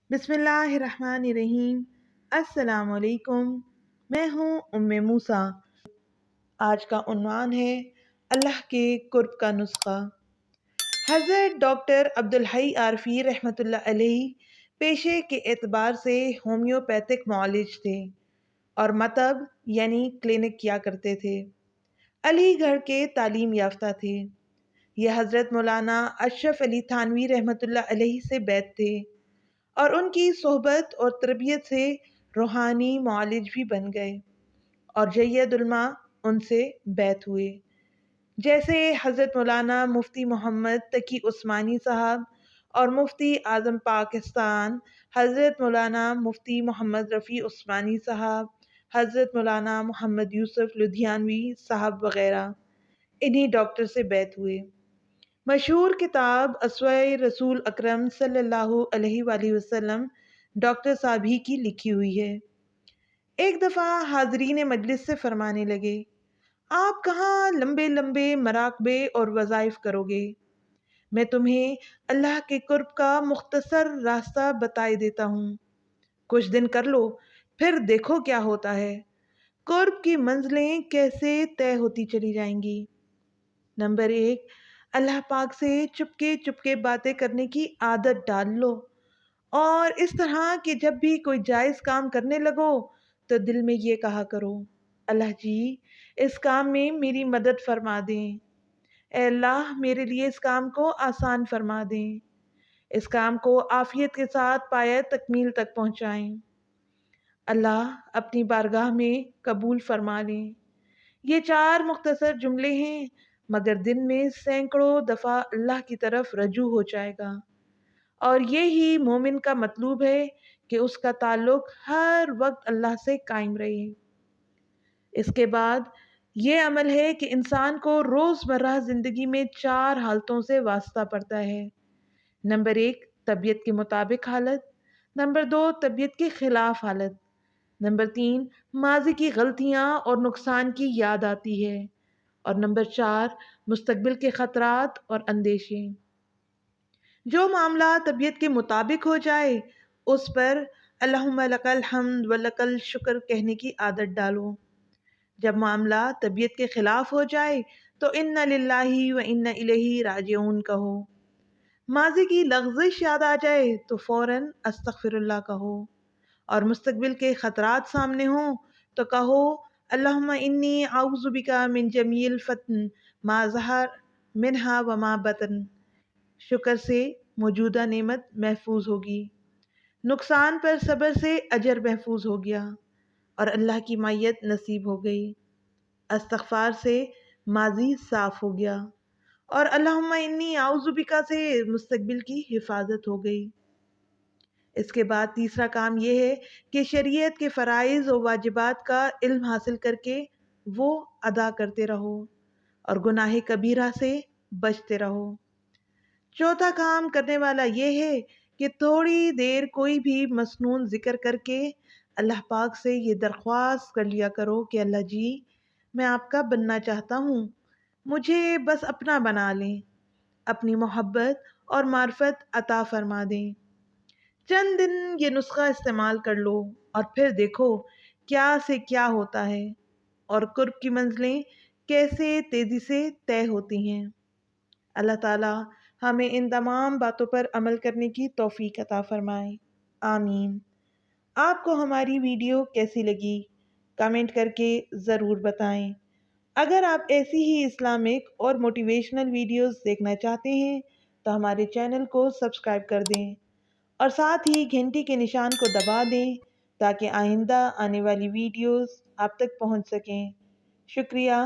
بسم اللہ الرحمن الرحیم۔ السلام علیکم، میں ہوں موسیٰ۔ آج کا عنوان ہے اللہ کے قرب کا نسخہ۔ حضرت ڈاکٹر عبدالحی عارفی رحمۃ اللہ علیہ پیشے کے اعتبار سے ہومیوپیتھک معالج تھے اور مطب یعنی کلینک کیا کرتے تھے۔ علی گڑھ کے تعلیم یافتہ تھے۔ یہ حضرت مولانا اشرف علی تھانوی رحمۃ اللہ علیہ سے بیعت تھے اور ان کی صحبت اور تربیت سے روحانی معالج بھی بن گئے اور جید علماء ان سے بیعت ہوئے، جیسے حضرت مولانا مفتی محمد تقی عثمانی صاحب اور مفتی اعظم پاکستان حضرت مولانا مفتی محمد رفیع عثمانی صاحب، حضرت مولانا محمد یوسف لدھیانوی صاحب وغیرہ انہی ڈاکٹر سے بیعت ہوئے۔ مشہور کتاب اسوۂ رسول اکرم صلی اللہ علیہ وآلہ وسلم ڈاکٹر صاحب ہی کی لکھی ہوئی ہے۔ ایک دفعہ حاضرین مجلس سے فرمانے لگے، آپ کہاں لمبے لمبے مراقبے اور وظائف کرو گے؟ میں تمہیں اللہ کے قرب کا مختصر راستہ بتائے دیتا ہوں، کچھ دن کر لو پھر دیکھو کیا ہوتا ہے، قرب کی منزلیں کیسے طے ہوتی چلی جائیں گی۔ نمبر 1، اللہ پاک سے چپکے باتیں کرنے کی عادت ڈال لو، اور اس طرح کہ جب بھی کوئی جائز کام کرنے لگو تو دل میں یہ کہا کرو، اللہ جی اس کام میں میری مدد فرما دیں، اے اللہ میرے لیے اس کام کو آسان فرما دیں، اس کام کو عافیت کے ساتھ پایہ تکمیل تک پہنچائیں، اللہ اپنی بارگاہ میں قبول فرما لیں۔ یہ 4 مختصر جملے ہیں، مگر دن میں سینکڑوں دفعہ اللہ کی طرف رجوع ہو جائے گا، اور یہی مومن کا مطلوب ہے کہ اس کا تعلق ہر وقت اللہ سے قائم رہے۔ اس کے بعد یہ عمل ہے کہ انسان کو روزمرہ زندگی میں 4 حالتوں سے واسطہ پڑتا ہے۔ نمبر 1، طبیعت کے مطابق حالت۔ نمبر 2، طبیعت کے خلاف حالت۔ نمبر 3، ماضی کی غلطیاں اور نقصان کی یاد آتی ہے، اور نمبر 4، مستقبل کے خطرات اور اندیشے۔ جو معاملہ طبیعت کے مطابق ہو جائے اس پر اللہم لک الحمد و لک الشکر کہنے کی عادت ڈالو۔ جب معاملہ طبیعت کے خلاف ہو جائے تو انا للہ و انا الیہ راجعون کہو۔ ماضی کی لغزش یاد آ جائے تو فوراً استغفر اللہ کہو، اور مستقبل کے خطرات سامنے ہوں تو کہو اللہم انی اعوذ بک من جمیع الفتن ما ظہر منہا وما بطن۔ شکر سے موجودہ نعمت محفوظ ہوگی، نقصان پر صبر سے اجر محفوظ ہو گیا، اور اللہ کی معیت نصیب ہو گئی۔ استغفار سے ماضی صاف ہو گیا، اور اللہم انی اعوذ بک سے مستقبل کی حفاظت ہو گئی۔ اس کے بعد تیسرا کام یہ ہے کہ شریعت کے فرائض و واجبات کا علم حاصل کر کے وہ ادا کرتے رہو، اور گناہ کبیرہ سے بچتے رہو۔ چوتھا کام کرنے والا یہ ہے کہ تھوڑی دیر کوئی بھی مسنون ذکر کر کے اللہ پاک سے یہ درخواست کر لیا کرو کہ اللہ جی میں آپ کا بننا چاہتا ہوں، مجھے بس اپنا بنا لیں، اپنی محبت اور معرفت عطا فرما دیں۔ چند دن یہ نسخہ استعمال کر لو اور پھر دیکھو کیا سے کیا ہوتا ہے، اور قرب کی منزلیں کیسے تیزی سے طے ہوتی ہیں۔ اللہ تعالی ہمیں ان تمام باتوں پر عمل کرنے کی توفیق عطا فرمائے، آمین۔ آپ کو ہماری ویڈیو کیسی لگی کمنٹ کر کے ضرور بتائیں۔ اگر آپ ایسی ہی اسلامک اور موٹیویشنل ویڈیوز دیکھنا چاہتے ہیں تو ہمارے چینل کو سبسکرائب کر دیں، اور ساتھ ہی گھنٹی کے نشان کو دبا دیں تاکہ آئندہ آنے والی ویڈیوز آپ تک پہنچ سکیں۔ شکریہ۔